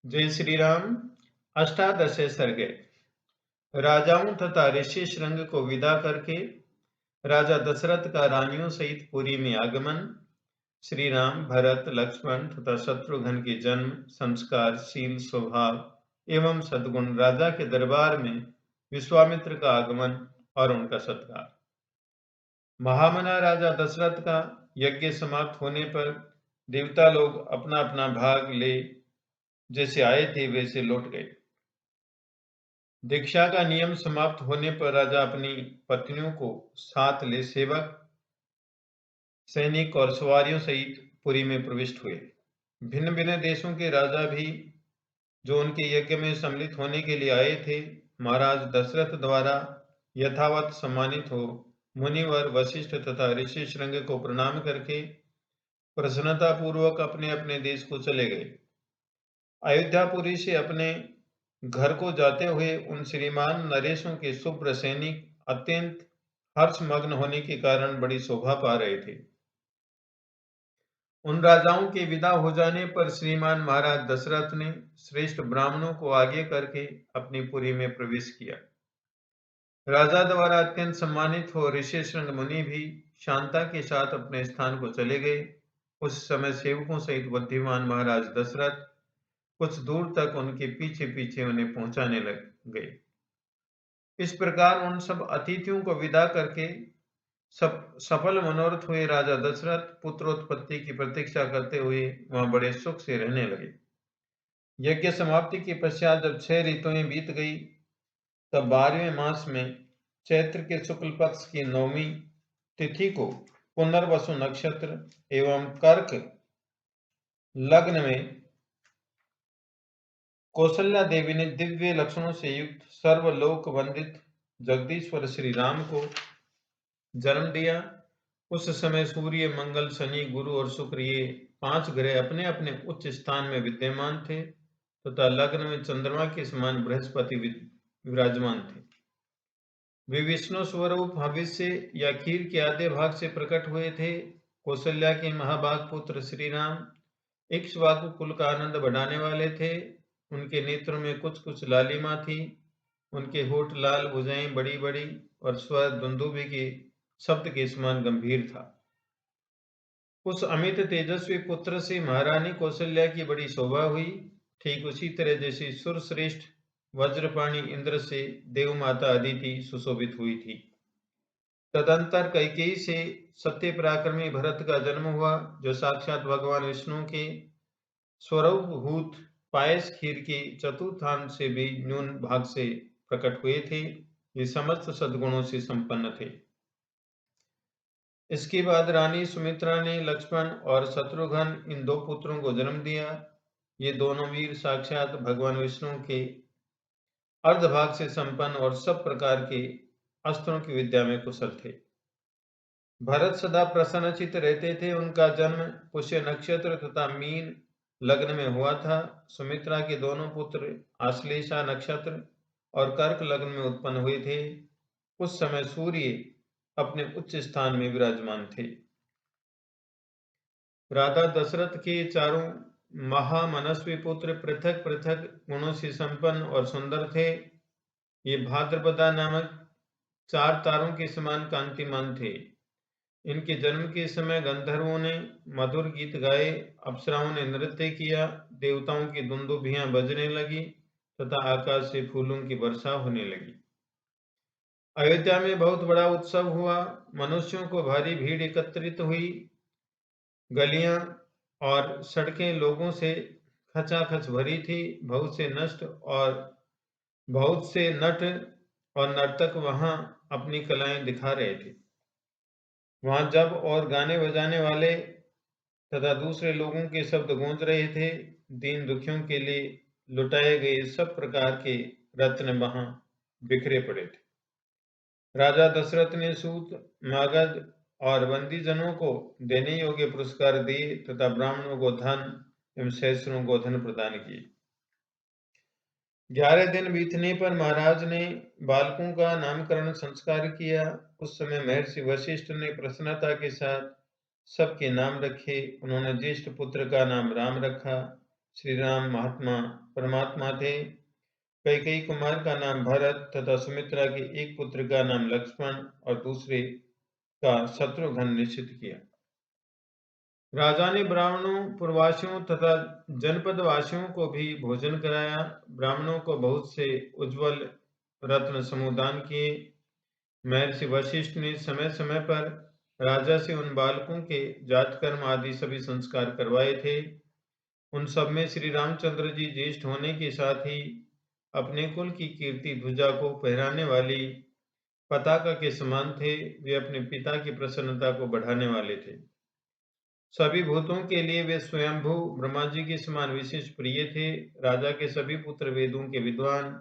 जय श्री राम। अष्टादश सर्गे। राजाओं तथा ऋषि श्रृंग को विदा करके राजा दशरथ का रानियों सहित पुरी में आगमन। श्री राम, भरत, लक्ष्मण तथा शत्रुघ्न के जन्म, संस्कार, शील, स्वभाव एवं सद्गुण, राजा के दरबार में विश्वामित्र का आगमन और उनका सत्कार। महामना राजा दशरथ का यज्ञ समाप्त होने पर देवता लोग अपना अपना भाग ले जैसे आए थे वैसे लौट गए। दीक्षा का नियम समाप्त होने पर राजा अपनी पत्नियों को साथ ले सेवक, सैनिक और सवारियों सहित पुरी में प्रविष्ट हुए। भिन्न भिन्न देशों के राजा भी जो उनके यज्ञ में सम्मिलित होने के लिए आए थे, महाराज दशरथ द्वारा यथावत सम्मानित हो मुनिवर वशिष्ठ तथा ऋषि श्रृंग को प्रणाम करके प्रसन्नता पूर्वक अपने अपने देश को चले गए। अयोध्यापुरी से अपने घर को जाते हुए उन श्रीमान नरेशों के शुभ्र सैनिक अत्यंत हर्षमग्न होने के कारण बड़ी शोभा पा रहे थे। उन राजाओं के विदा हो जाने पर श्रीमान महाराज दशरथ ने श्रेष्ठ ब्राह्मणों को आगे करके अपनी पुरी में प्रवेश किया। राजा द्वारा अत्यंत सम्मानित हो ऋषि श्रृंग मुनि भी शांता के साथ अपने स्थान को चले गए। उस समय सेवकों सहित बुद्धिमान महाराज दशरथ कुछ दूर तक उनके पीछे पीछे उन्हें पहुंचाने लग गए। इस प्रकार उन सब अतिथियों को विदा करके सफल मनोरथ हुए राजा दशरथ पुत्रोत्पत्ति की प्रतीक्षा करते हुए वहां बड़े सुख से रहने लगे। यज्ञ समाप्ति के पश्चात जब 6 ऋतुएं बीत गई, तब 12वें मास में चैत्र के शुक्ल पक्ष की 9वीं तिथि को पुनर्वसु नक्षत्र एवं कर्क लग्न में कौशल्या देवी ने दिव्य लक्षणों से युक्त सर्वलोक वंदित जगदीश्वर श्री राम को जन्म दिया। उस समय सूर्य, मंगल, शनि, गुरु और शुक्र ये 5 ग्रह अपने अपने उच्च स्थान में विद्यमान थे तथा लग्न में चंद्रमा के समान बृहस्पति विराजमान थे। वे विष्णु स्वरूप भविष्य या खीर के आधे भाग से प्रकट हुए थे। कौशल्या के महाभाग पुत्र श्री राम इक्ष्वाकु कुल का आनंद बढ़ाने वाले थे। उनके नेत्रों में कुछ कुछ लालिमा थी। उनके होठ लाल, भुजाएं बड़ी बड़ी और स्वर दुंदुभि के शब्द के समान गंभीर था। उस अमित तेजस्वी पुत्र से महारानी कौशल्या की बड़ी शोभा हुई, ठीक उसी तरह जैसे सुरश्रेष्ठ वज्रपाणी इंद्र से देव माता अदिति सुशोभित हुई थी। तदंतर कैकेयी से सत्य पराक्रमी भरत का जन्म हुआ, जो साक्षात भगवान विष्णु के स्वरूपभूत पायस खीर के चतुर्थांश से भी न्यून भाग से प्रकट हुए थे। ये समस्त सद्गुणों से संपन्न थे। इसके बाद रानी सुमित्रा ने लक्ष्मण और शत्रुघ्न इन 2 पुत्रों को जन्म दिया। ये दोनों वीर साक्षात भगवान विष्णु के अर्धभाग से संपन्न और सब प्रकार के अस्त्रों की विद्या में कुशल थे। भरत सदा प्रसन्नचित्त रहते थे। उनका जन्म पुष्य नक्षत्र तथा मीन लग्न में हुआ था। सुमित्रा के दोनों पुत्र आश्लेषा नक्षत्र और कर्क लग्न में उत्पन्न हुए थे। उस समय सूर्य अपने उच्च स्थान में विराजमान थे। राजा दशरथ के चारों महामनस्वी पुत्र पृथक पृथक गुणों से संपन्न और सुंदर थे। ये भाद्रपदा नामक 4 तारों के समान कांतिमान थे। इनके जन्म के समय गंधर्वों ने मधुर गीत गाए, अप्सराओं ने नृत्य किया, देवताओं की दुंदुभियां बजने लगी तथा आकाश से फूलों की वर्षा होने लगी। अयोध्या में बहुत बड़ा उत्सव हुआ। मनुष्यों को भारी भीड़ एकत्रित हुई। गलियां और सड़कें लोगों से खचाखच भरी थी। बहुत से नट और नर्तक वहां अपनी कलाएं दिखा रहे थे। वहां जब और गाने बजाने वाले तथा दूसरे लोगों के शब्द गूंज रहे थे। दीन दुखियों के लिए लुटाए गए सब प्रकार के रत्न वहां बिखरे पड़े थे। राजा दशरथ ने सूत, मागध और बंदीजनों को देने योग्य पुरस्कार दिए तथा ब्राह्मणों को धन एवं सहस्रों को धन प्रदान किए। 11 दिन बीतने पर महाराज ने बालकों का नामकरण संस्कार किया। उस समय महर्षि वशिष्ठ ने प्रसन्नता के साथ सबके नाम रखे। उन्होंने ज्येष्ठ पुत्र का नाम राम रखा। श्री राम महात्मा परमात्मा थे। कैकेयी कुमार का नाम भरत तथा सुमित्रा के एक पुत्र का नाम लक्ष्मण और दूसरे का शत्रुघ्न निश्चित किया। राजा ने ब्राह्मणों, पुरवासियों तथा जनपद वासियों को भी भोजन कराया। ब्राह्मणों को बहुत से उज्जवल रत्न समूह दान किए। महर्षि वशिष्ठ ने समय समय पर राजा से उन बालकों के जातकर्म आदि सभी संस्कार करवाए थे। उन सब में श्री रामचंद्र जी ज्येष्ठ होने के साथ ही अपने कुल की कीर्ति ध्वजा को फहराने वाली पताका के समान थे। वे अपने पिता की प्रसन्नता को बढ़ाने वाले थे। सभी भूतों के लिए वे स्वयंभू ब्रह्मा जी के समान विशेष प्रिय थे। राजा के सभी पुत्र वेदों के विद्वान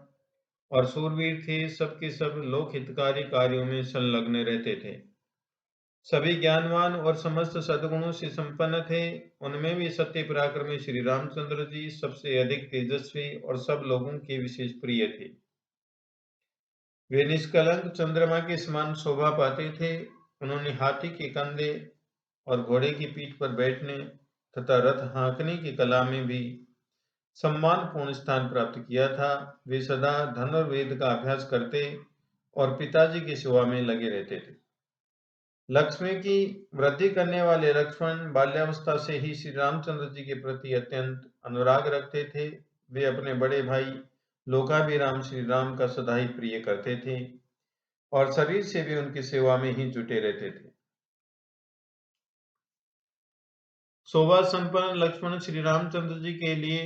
और सूरवीर थे। सबके सब लोक हितकारी कार्यों में संलग्न रहते थे। सभी ज्ञानवान और समस्त सद्गुणों से संपन्न थे। उनमें भी सत्य पराक्रमी श्री रामचंद्र जी सबसे अधिक तेजस्वी और सब लोगों के विशेष प्रिय थे। वे निष्कलंक चंद्रमा के समान शोभा पाते थे। उन्होंने हाथी के कंधे और घोड़े की पीठ पर बैठने तथा रथ हाँकने की कला में भी सम्मानपूर्ण स्थान प्राप्त किया था। वे सदा धनुर्वेद का अभ्यास करते और पिताजी की सेवा में लगे रहते थे। लक्ष्मी की वृद्धि करने वाले लक्ष्मण बाल्यावस्था से ही श्री रामचंद्र जी के प्रति अत्यंत अनुराग रखते थे। वे अपने बड़े भाई लोकाभिराम श्री राम का सदा ही प्रिय करते थे और शरीर से भी उनकी सेवा में ही जुटे रहते थे। शोभा संपन्न लक्ष्मण श्री रामचंद्र जी के लिए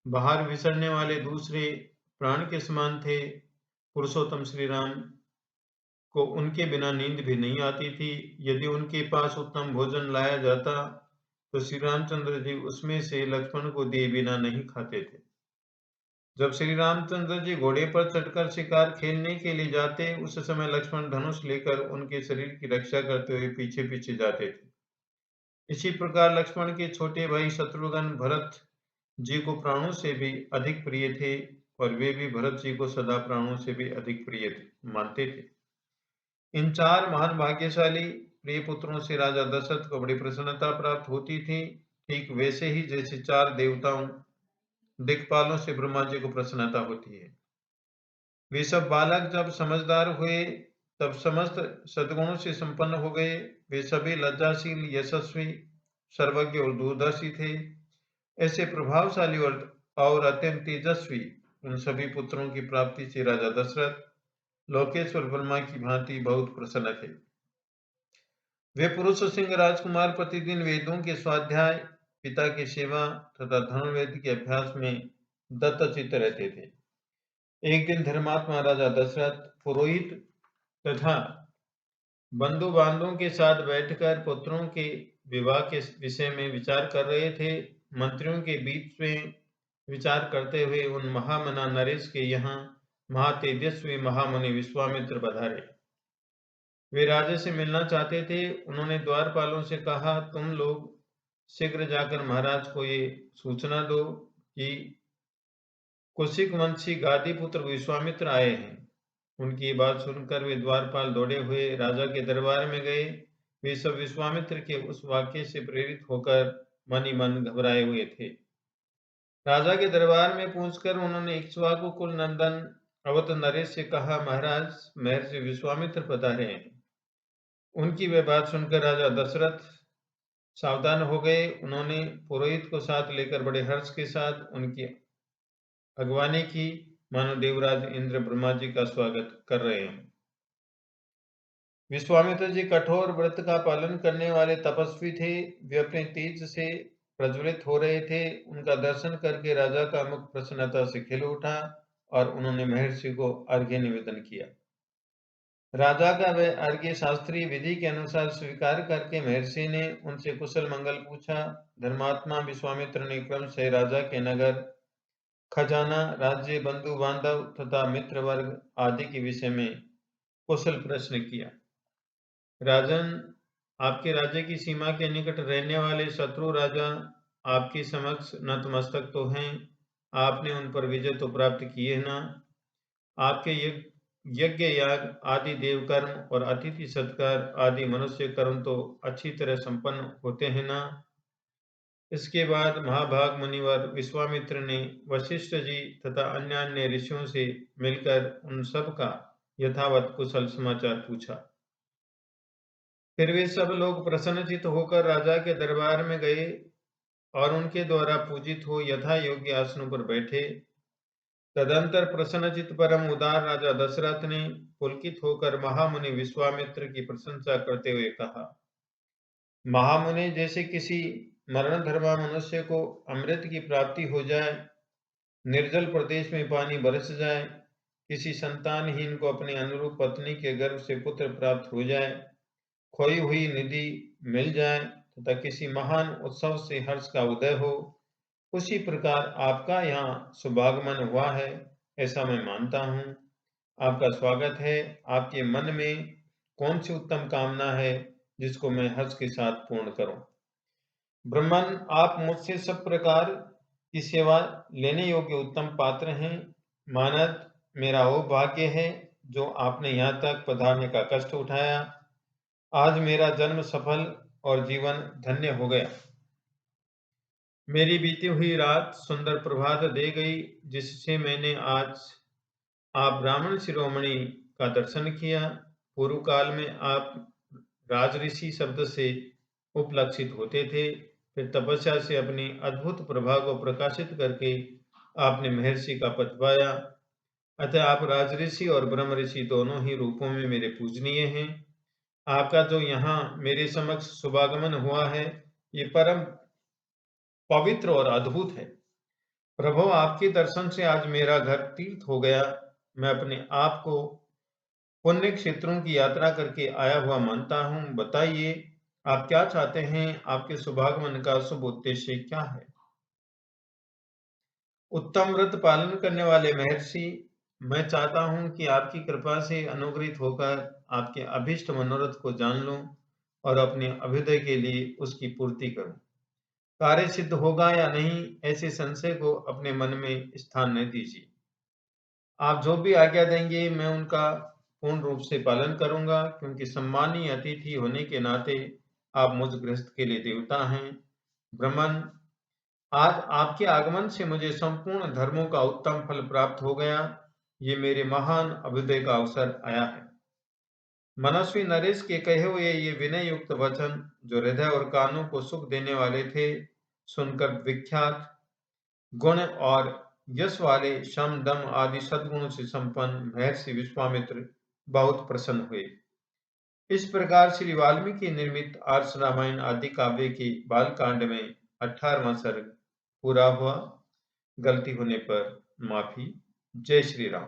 बाहर विसरने वाले दूसरे प्राण के समान थे। पुरुषोत्तम श्री राम को उनके बिना नींद भी नहीं आती थी। यदि उनके पास उत्तम भोजन लाया जाता तो श्री रामचंद्र जी उसमें से लक्ष्मण को दिए बिना नहीं खाते थे। जब श्री रामचंद्र जी घोड़े पर चढ़कर शिकार खेलने के लिए जाते, उस समय लक्ष्मण धनुष लेकर उनके शरीर की रक्षा करते हुए पीछे पीछे जाते थे। इसी प्रकार लक्ष्मण के छोटे भाई शत्रुघ्न भरत जी को प्राणों से भी अधिक प्रिय थे और वे भी भरत जी को सदा प्राणों से भी अधिक प्रिय मानते थे। इन चार महान भाग्यशाली प्रिय पुत्रों से राजा दशरथ को बड़ी प्रसन्नता प्राप्त होती थी, ठीक वैसे ही जैसे चार देवताओं दिक्पालों से ब्रह्मा जी को प्रसन्नता होती है। वे सब बालक जब समझदार हुए तब समस्त सद्गुणों से संपन्न हो गए। वे सभी लज्जाशील, यशस्वी, सर्वज्ञ और दूरदर्शी थे। ऐसे प्रभावशाली और अत्यंत तेजस्वी उन सभी पुत्रों की प्राप्ति से राजा दशरथ लोकेश्वर ब्रह्मा की भांति बहुत प्रसन्न थे। वे पुरुष सिंह राजकुमार प्रतिदिन वेदों के स्वाध्याय, पिता की सेवा तथा धनुर्वेद के अभ्यास में दत्तचित्त रहते थे। एक दिन धर्मात्मा राजा दशरथ पुरोहित तथा बंधु बांधवों के साथ बैठकर पुत्रों के विवाह के विषय में विचार कर रहे थे। मंत्रियों के बीच में विचार करते हुए उन महामना नरेश के यहाँ महातेजस्वी महामुनि विश्वामित्र पधारे। वे राजा से मिलना चाहते थे। उन्होंने द्वारपालों से कहा, तुम लोग शीघ्र जाकर महाराज को ये सूचना दो कि कुशिक वंशी गादी पुत्र विश्वामित्र आए हैं। उनकी ये बात सुनकर वे द्वारपाल दौड़े हुए राजा के दरबार में गए। वे सब विश्वामित्र के उस वाक्य से प्रेरित होकर मन ही मन घबराए हुए थे। राजा के दरबार में पहुंचकर उन्होंने इक्ष्वाकु कुल नंदन अवध नरेश से कहा, महाराज महर्षि विश्वामित्र पधारे हैं। उनकी वह बात सुनकर राजा दशरथ सावधान हो गए। उन्होंने पुरोहित को साथ लेकर बड़े हर्ष के साथ उनकी अगवानी की, मानो देवराज इंद्र ब्रह्मा जी का स्वागत कर रहे हैं। विश्वामित्र जी कठोर व्रत का पालन करने वाले तपस्वी थे। वे अपने तेज से प्रज्वलित हो रहे थे। उनका दर्शन करके राजा का मुख प्रसन्नता से खिल उठा और उन्होंने महर्षि को अर्घ्य निवेदन किया। राजा का वह अर्घ्य शास्त्रीय विधि के अनुसार स्वीकार करके महर्षि ने उनसे कुशल मंगल पूछा। धर्मात्मा विश्वामित्र ने क्रमशः राजा के नगर, खजाना, राज्य, बंधु बांधव तथा मित्र वर्ग आदि के विषय में कुशल प्रश्न किया। राजन, आपके राज्य की सीमा के निकट रहने वाले शत्रु राजा आपके समक्ष नतमस्तक तो हैं। आपने उन पर विजय तो प्राप्त किए ना। आपके यज्ञ याग आदि देव कर्म और अतिथि सत्कार आदि मनुष्य कर्म तो अच्छी तरह संपन्न होते हैं ना। इसके बाद महाभाग मुनिवर विश्वामित्र ने वशिष्ठ जी तथा अन्य अन्य ऋषियों से मिलकर उन सब का यथावत कुशल समाचार पूछा। फिर वे सब लोग प्रसन्नचित्त होकर राजा के दरबार में गए और उनके द्वारा पूजित हो यथा योग्य आसनों पर बैठे। तदंतर प्रसन्नचित्त परम उदार राजा दशरथ ने पुलकित होकर महामुनि विश्वामित्र की प्रशंसा करते हुए कहा, महामुनि, जैसे किसी मरण धर्मा मनुष्य को अमृत की प्राप्ति हो जाए, निर्जल प्रदेश में पानी बरस जाए, किसी संतानहीन को अपने अनुरूप पत्नी के गर्भ से पुत्र प्राप्त हो जाए, खोई हुई निधि मिल जाए तथा किसी महान उत्सव से हर्ष का उदय हो, उसी प्रकार आपका यहाँ शुभागमन हुआ है, ऐसा मैं मानता हूँ। आपका स्वागत है। आपके मन में कौन सी उत्तम कामना है जिसको मैं हर्ष के साथ पूर्ण करूं? ब्रह्मन, आप मुझसे सब प्रकार की सेवा लेने योग्य उत्तम पात्र हैं। मानद मेरा वो भाग्य है जो आपने यहाँ तक पधारने का कष्ट उठाया। आज मेरा जन्म सफल और जीवन धन्य हो गया। मेरी बीती हुई रात सुंदर प्रभात दे गई, जिससे मैंने आज आप ब्राह्मण शिरोमणि का दर्शन किया। पूर्व काल में आप राजऋषि शब्द से उपलक्षित होते थे, फिर तपस्या से अपनी अद्भुत प्रभा को प्रकाशित करके आपने महर्षि का पद पाया। अतः आप राजऋषि और ब्रह्म ऋषि दोनों ही रूपों में मेरे पूजनीय हैं। आपका जो यहाँ मेरे समक्ष शुभागमन हुआ है, ये परम पवित्र और अद्भुत है। प्रभु, आपके दर्शन से आज मेरा घर तीर्थ हो गया। मैं अपने आप को पुण्य क्षेत्रों की यात्रा करके आया हुआ मानता हूँ। बताइए, आप क्या चाहते हैं? आपके शुभागमन का शुभ उद्देश्य क्या है? उत्तम व्रत पालन करने वाले महर्षि, मैं चाहता हूँ कि आपकी कृपा से अनुग्रहित होकर आपके अभीष्ट मनोरथ को जान लूं और अपने अभ्युदय के लिए उसकी पूर्ति करूं। कार्य सिद्ध होगा या नहीं, ऐसे संशय को अपने मन में स्थान न दीजिए। आप जो भी आज्ञा देंगे मैं उनका पूर्ण रूप से पालन करूंगा, क्योंकि सम्मानीय अतिथि होने के नाते आप मुझ गृहस्थ के लिए देवता हैं। ब्रह्मन, आज आपके आगमन से मुझे संपूर्ण धर्मों का उत्तम फल प्राप्त हो गया। ये मेरे महान अभ्युदय का अवसर आया है। मनस्वी नरेश के कहे हुए ये विनय युक्त वचन, जो हृदय और कानों को सुख देने वाले थे, सुनकर विख्यात गुण और यश वाले शम दम आदि सद्गुणों से संपन्न महर्षि विश्वामित्र बहुत प्रसन्न हुए। इस प्रकार श्री वाल्मीकि निर्मित आर्ष रामायण आदि काव्य के बालकांड में 18वां सर्ग पूरा हुआ। गलती होने पर माफी। जय श्री राम।